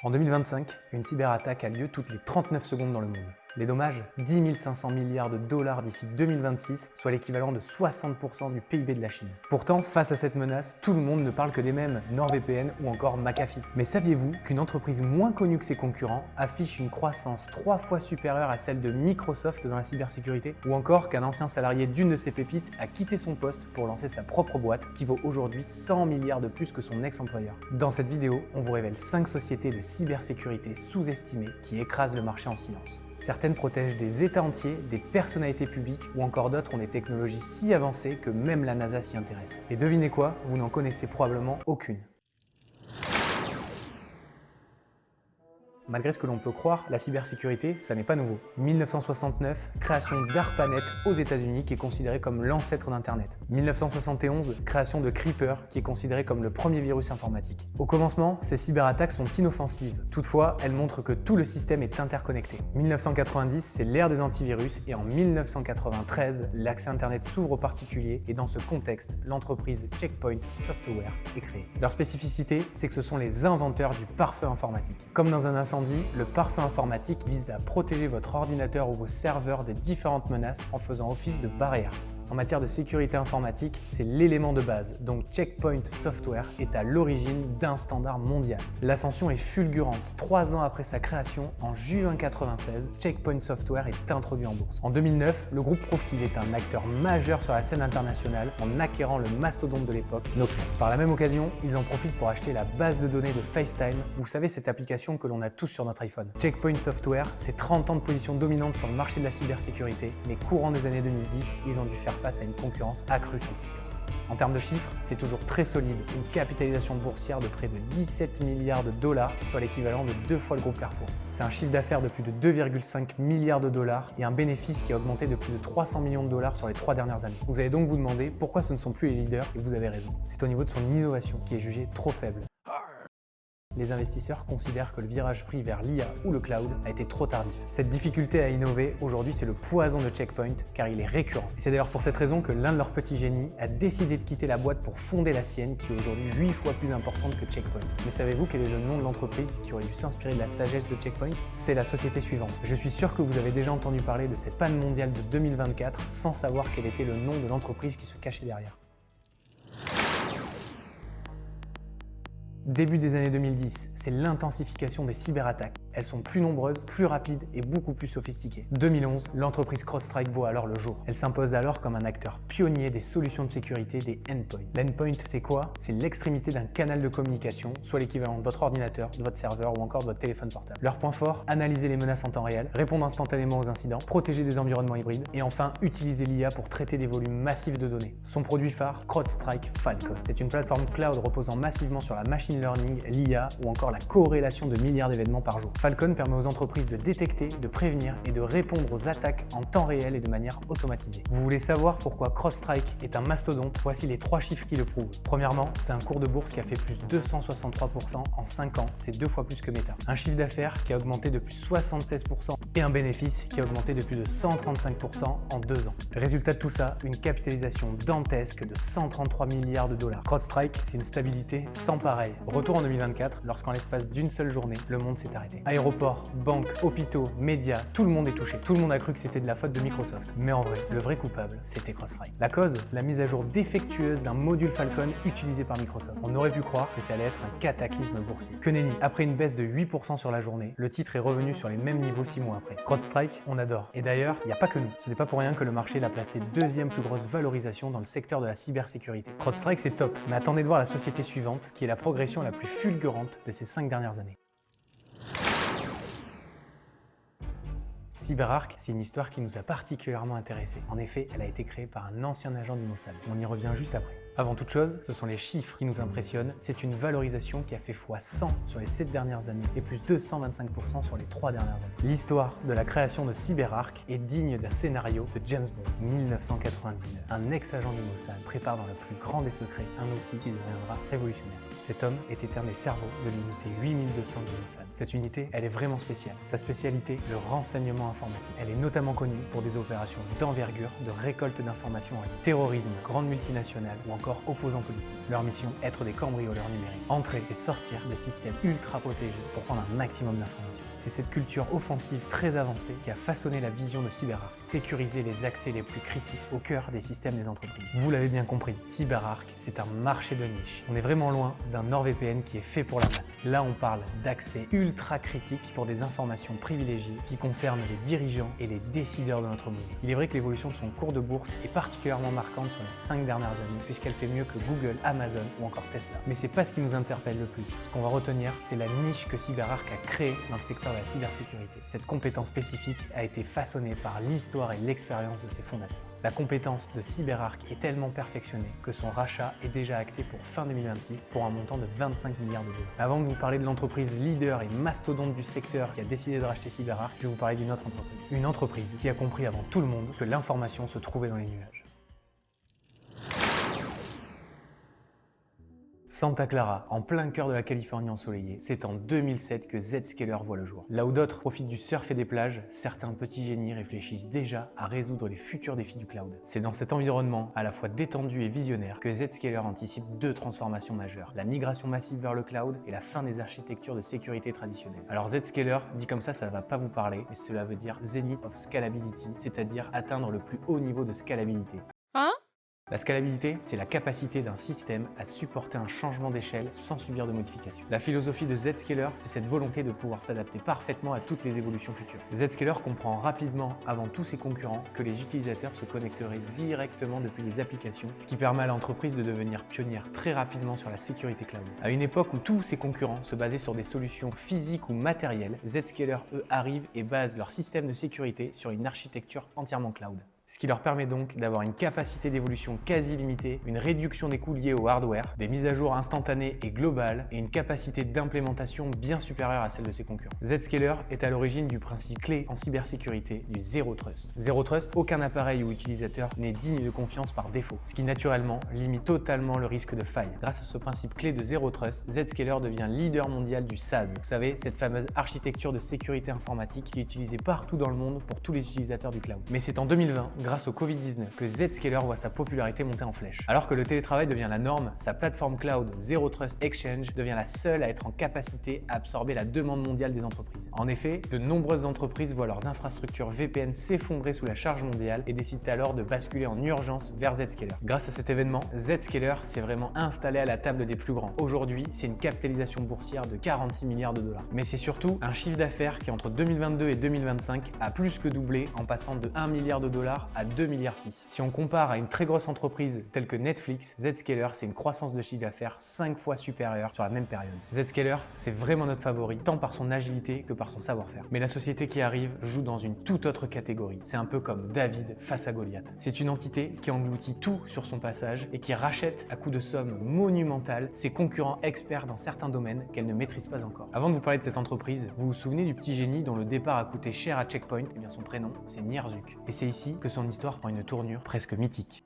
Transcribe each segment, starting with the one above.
En 2025, une cyberattaque a lieu toutes les 39 secondes dans le monde. Les dommages, 10 500 milliards de dollars d'ici 2026, soit l'équivalent de 60% du PIB de la Chine. Pourtant, face à cette menace, tout le monde ne parle que des mêmes, NordVPN ou encore McAfee. Mais saviez-vous qu'une entreprise moins connue que ses concurrents affiche une croissance 3 fois supérieure à celle de Microsoft dans la cybersécurité? Ou encore qu'un ancien salarié d'une de ses pépites a quitté son poste pour lancer sa propre boîte qui vaut aujourd'hui 100 milliards de plus que son ex-employeur? Dans cette vidéo, on vous révèle 5 sociétés de cybersécurité sous-estimées qui écrasent le marché en silence. Certaines protègent des États entiers, des personnalités publiques ou encore d'autres ont des technologies si avancées que même la NASA s'y intéresse. Et devinez quoi, vous n'en connaissez probablement aucune. Malgré ce que l'on peut croire, la cybersécurité, ça n'est pas nouveau. 1969, création d'ARPANET aux États-Unis qui est considéré comme l'ancêtre d'Internet. 1971, création de Creeper qui est considéré comme le premier virus informatique. Au commencement, ces cyberattaques sont inoffensives. Toutefois, elles montrent que tout le système est interconnecté. 1990, c'est l'ère des antivirus et en 1993, l'accès Internet s'ouvre aux particuliers et dans ce contexte, l'entreprise Checkpoint Software est créée. Leur spécificité, c'est que ce sont les inventeurs du pare-feu informatique. Comme dans un incendie, le pare-feu informatique vise à protéger votre ordinateur ou vos serveurs de différentes menaces en faisant office de barrière. En matière de sécurité informatique, c'est l'élément de base, donc Checkpoint Software est à l'origine d'un standard mondial. L'ascension est fulgurante. 3 ans après sa création, en juin 1996, Checkpoint Software est introduit en bourse. En 2009, le groupe prouve qu'il est un acteur majeur sur la scène internationale en acquérant le mastodonte de l'époque, Nokia. Par la même occasion, ils en profitent pour acheter la base de données de FaceTime, vous savez cette application que l'on a tous sur notre iPhone. Checkpoint Software, c'est 30 ans de position dominante sur le marché de la cybersécurité, mais courant des années 2010, ils ont dû faire face à une concurrence accrue sur le secteur. En termes de chiffres, c'est toujours très solide, une capitalisation boursière de près de 17 milliards de dollars, soit l'équivalent de 2 fois le groupe Carrefour. C'est un chiffre d'affaires de plus de 2,5 milliards de dollars et un bénéfice qui a augmenté de plus de 300 millions de dollars sur les 3 dernières années. Vous allez donc vous demander pourquoi ce ne sont plus les leaders et vous avez raison. C'est au niveau de son innovation qui est jugée trop faible. Les investisseurs considèrent que le virage pris vers l'IA ou le cloud a été trop tardif. Cette difficulté à innover, aujourd'hui, c'est le poison de Checkpoint car il est récurrent. Et c'est d'ailleurs pour cette raison que l'un de leurs petits génies a décidé de quitter la boîte pour fonder la sienne qui est aujourd'hui 8 fois plus importante que Checkpoint. Mais savez-vous quel est le nom de l'entreprise qui aurait dû s'inspirer de la sagesse de Checkpoint? C'est la société suivante. Je suis sûr que vous avez déjà entendu parler de cette panne mondiale de 2024 sans savoir quel était le nom de l'entreprise qui se cachait derrière. Début des années 2010, c'est l'intensification des cyberattaques. Elles sont plus nombreuses, plus rapides et beaucoup plus sophistiquées. 2011, l'entreprise CrowdStrike voit alors le jour. Elle s'impose alors comme un acteur pionnier des solutions de sécurité des endpoints. L'endpoint, c'est quoi? C'est l'extrémité d'un canal de communication, soit l'équivalent de votre ordinateur, de votre serveur ou encore de votre téléphone portable. Leur point fort, analyser les menaces en temps réel, répondre instantanément aux incidents, protéger des environnements hybrides et enfin utiliser l'IA pour traiter des volumes massifs de données. Son produit phare, CrowdStrike Falcon. C'est une plateforme cloud reposant massivement sur la machine learning, l'IA ou encore la corrélation de milliards d'événements par jour. Falcon permet aux entreprises de détecter, de prévenir et de répondre aux attaques en temps réel et de manière automatisée. Vous voulez savoir pourquoi CrowdStrike est un mastodonte? Voici les 3 chiffres qui le prouvent. Premièrement, c'est un cours de bourse qui a fait plus 263% en 5 ans, c'est 2 fois plus que Meta. Un chiffre d'affaires qui a augmenté de plus 76% et un bénéfice qui a augmenté de plus de 135% en 2 ans. Résultat de tout ça, une capitalisation dantesque de 133 milliards de dollars. CrowdStrike, c'est une stabilité sans pareil. Retour en 2024, lorsqu'en l'espace d'une seule journée, le monde s'est arrêté. Aéroports, banques, hôpitaux, médias, tout le monde est touché. Tout le monde a cru que c'était de la faute de Microsoft. Mais en vrai, le vrai coupable, c'était CrowdStrike. La cause, la mise à jour défectueuse d'un module Falcon utilisé par Microsoft. On aurait pu croire que ça allait être un cataclysme boursier. Que nenni, après une baisse de 8% sur la journée, le titre est revenu sur les mêmes niveaux 6 mois après. CrowdStrike, on adore. Et d'ailleurs, il n'y a pas que nous. Ce n'est pas pour rien que le marché l'a placé 2e plus grosse valorisation dans le secteur de la cybersécurité. CrowdStrike, c'est top, mais attendez de voir la société suivante, qui est la progression la plus fulgurante de ces 5 dernières années. CyberArk, c'est une histoire qui nous a particulièrement intéressés. En effet, elle a été créée par un ancien agent du Mossad. On y revient juste après. Avant toute chose, ce sont les chiffres qui nous impressionnent. C'est une valorisation qui a fait x100 sur les 7 dernières années et plus 225% sur les 3 dernières années. L'histoire de la création de CyberArk est digne d'un scénario de James Bond. 1999, un ex-agent du Mossad prépare dans le plus grand des secrets un outil qui deviendra révolutionnaire. Cet homme était un des cerveaux de l'unité 8200 du Mossad. Cette unité, elle est vraiment spéciale. Sa spécialité, le renseignement informatique. Elle est notamment connue pour des opérations d'envergure, de récolte d'informations en ligne, terrorisme, grandes multinationales ou encore encore opposants politiques. Leur mission, être des cambrioleurs numériques, entrer et sortir de systèmes ultra protégés pour prendre un maximum d'informations. C'est cette culture offensive très avancée qui a façonné la vision de CyberArk, sécuriser les accès les plus critiques au cœur des systèmes des entreprises. Vous l'avez bien compris, CyberArk, c'est un marché de niche. On est vraiment loin d'un NordVPN qui est fait pour la masse. Là, on parle d'accès ultra critique pour des informations privilégiées qui concernent les dirigeants et les décideurs de notre monde. Il est vrai que l'évolution de son cours de bourse est particulièrement marquante sur les 5 dernières années, puisqu'elle fait mieux que Google, Amazon ou encore Tesla. Mais c'est pas ce qui nous interpelle le plus. Ce qu'on va retenir, c'est la niche que CyberArk a créée dans le secteur de la cybersécurité. Cette compétence spécifique a été façonnée par l'histoire et l'expérience de ses fondateurs. La compétence de CyberArk est tellement perfectionnée que son rachat est déjà acté pour fin 2026 pour un montant de 25 milliards de dollars. Avant de vous parler de l'entreprise leader et mastodonte du secteur qui a décidé de racheter CyberArk, je vais vous parler d'une autre entreprise. Une entreprise qui a compris avant tout le monde que l'information se trouvait dans les nuages. Santa Clara, en plein cœur de la Californie ensoleillée, c'est en 2007 que Zscaler voit le jour. Là où d'autres profitent du surf et des plages, certains petits génies réfléchissent déjà à résoudre les futurs défis du cloud. C'est dans cet environnement, à la fois détendu et visionnaire, que Zscaler anticipe deux transformations majeures, la migration massive vers le cloud et la fin des architectures de sécurité traditionnelles. Alors Zscaler, dit comme ça ne va pas vous parler, mais cela veut dire Zenith of Scalability, c'est-à-dire atteindre le plus haut niveau de scalabilité. La scalabilité, c'est la capacité d'un système à supporter un changement d'échelle sans subir de modifications. La philosophie de Zscaler, c'est cette volonté de pouvoir s'adapter parfaitement à toutes les évolutions futures. Zscaler comprend rapidement, avant tous ses concurrents, que les utilisateurs se connecteraient directement depuis les applications, ce qui permet à l'entreprise de devenir pionnière très rapidement sur la sécurité cloud. À une époque où tous ses concurrents se basaient sur des solutions physiques ou matérielles, Zscaler, eux, arrivent et basent leur système de sécurité sur une architecture entièrement cloud. Ce qui leur permet donc d'avoir une capacité d'évolution quasi limitée, une réduction des coûts liés au hardware, des mises à jour instantanées et globales et une capacité d'implémentation bien supérieure à celle de ses concurrents. Zscaler est à l'origine du principe clé en cybersécurité du Zero Trust. Zero Trust, aucun appareil ou utilisateur n'est digne de confiance par défaut, ce qui naturellement limite totalement le risque de faille. Grâce à ce principe clé de Zero Trust, Zscaler devient leader mondial du SaaS. Vous savez, cette fameuse architecture de sécurité informatique qui est utilisée partout dans le monde pour tous les utilisateurs du cloud. Mais c'est en 2020, grâce au Covid-19, que Zscaler voit sa popularité monter en flèche. Alors que le télétravail devient la norme, sa plateforme cloud Zero Trust Exchange devient la seule à être en capacité à absorber la demande mondiale des entreprises. En effet, de nombreuses entreprises voient leurs infrastructures VPN s'effondrer sous la charge mondiale et décident alors de basculer en urgence vers Zscaler. Grâce à cet événement, Zscaler s'est vraiment installé à la table des plus grands. Aujourd'hui, c'est une capitalisation boursière de 46 milliards de dollars. Mais c'est surtout un chiffre d'affaires qui, entre 2022 et 2025, a plus que doublé en passant de 1 milliard de dollars à 2,6 milliards. Si on compare à une très grosse entreprise telle que Netflix, Zscaler, c'est une croissance de chiffre d'affaires 5 fois supérieure sur la même période. Zscaler, c'est vraiment notre favori, tant par son agilité que par son savoir-faire. Mais la société qui arrive joue dans une toute autre catégorie. C'est un peu comme David face à Goliath. C'est une entité qui engloutit tout sur son passage et qui rachète à coups de sommes monumentales ses concurrents experts dans certains domaines qu'elle ne maîtrise pas encore. Avant de vous parler de cette entreprise, vous vous souvenez du petit génie dont le départ a coûté cher à Check Point? Eh bien son prénom, c'est Nierzuk. Et c'est ici que son histoire prend une tournure presque mythique.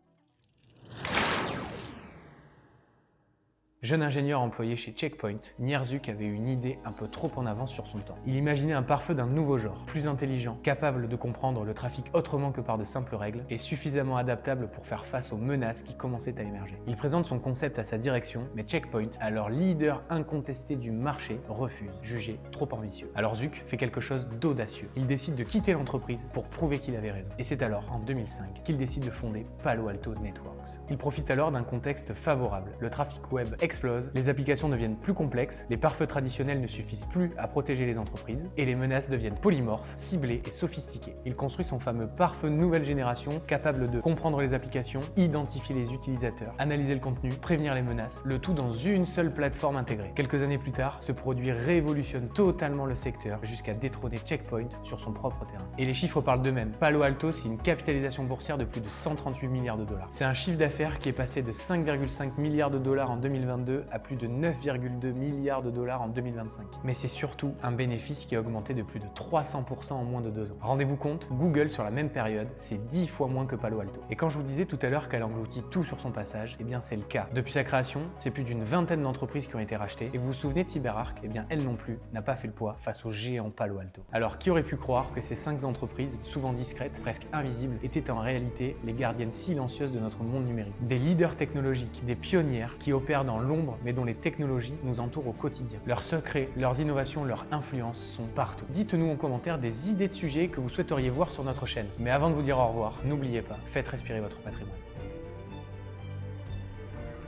Jeune ingénieur employé chez Check Point, Nierzuk avait une idée un peu trop en avance sur son temps. Il imaginait un pare-feu d'un nouveau genre, plus intelligent, capable de comprendre le trafic autrement que par de simples règles et suffisamment adaptable pour faire face aux menaces qui commençaient à émerger. Il présente son concept à sa direction, mais Check Point, alors leader incontesté du marché, refuse, jugé trop ambitieux. Alors Zuck fait quelque chose d'audacieux. Il décide de quitter l'entreprise pour prouver qu'il avait raison. Et c'est alors, en 2005, qu'il décide de fonder Palo Alto Networks. Il profite alors d'un contexte favorable. Le trafic web explose, les applications deviennent plus complexes, les pare-feux traditionnels ne suffisent plus à protéger les entreprises et les menaces deviennent polymorphes, ciblées et sophistiquées. Il construit son fameux pare-feu nouvelle génération capable de comprendre les applications, identifier les utilisateurs, analyser le contenu, prévenir les menaces, le tout dans une seule plateforme intégrée. Quelques années plus tard, ce produit révolutionne totalement le secteur jusqu'à détrôner Check Point sur son propre terrain. Et les chiffres parlent d'eux-mêmes. Palo Alto, c'est une capitalisation boursière de plus de 138 milliards de dollars. C'est un chiffre d'affaires qui est passé de 5,5 milliards de dollars en 2022 1952 à plus de 9,2 milliards de dollars en 2025. Mais c'est surtout un bénéfice qui a augmenté de plus de 300% en moins de 2 ans. Rendez-vous compte, Google sur la même période, c'est 10 fois moins que Palo Alto. Et quand je vous disais tout à l'heure qu'elle engloutit tout sur son passage, eh bien c'est le cas. Depuis sa création, c'est plus d'une vingtaine d'entreprises qui ont été rachetées. Et vous vous souvenez de CyberArk? Eh bien elle non plus n'a pas fait le poids face au géant Palo Alto. Alors qui aurait pu croire que ces 5 entreprises, souvent discrètes, presque invisibles, étaient en réalité les gardiennes silencieuses de notre monde numérique. Des leaders technologiques, des pionnières qui opèrent dans l'ombre mais dont les technologies nous entourent au quotidien. Leurs secrets, leurs innovations, leur influence sont partout. Dites-nous en commentaire des idées de sujets que vous souhaiteriez voir sur notre chaîne. Mais avant de vous dire au revoir, n'oubliez pas, faites respirer votre patrimoine.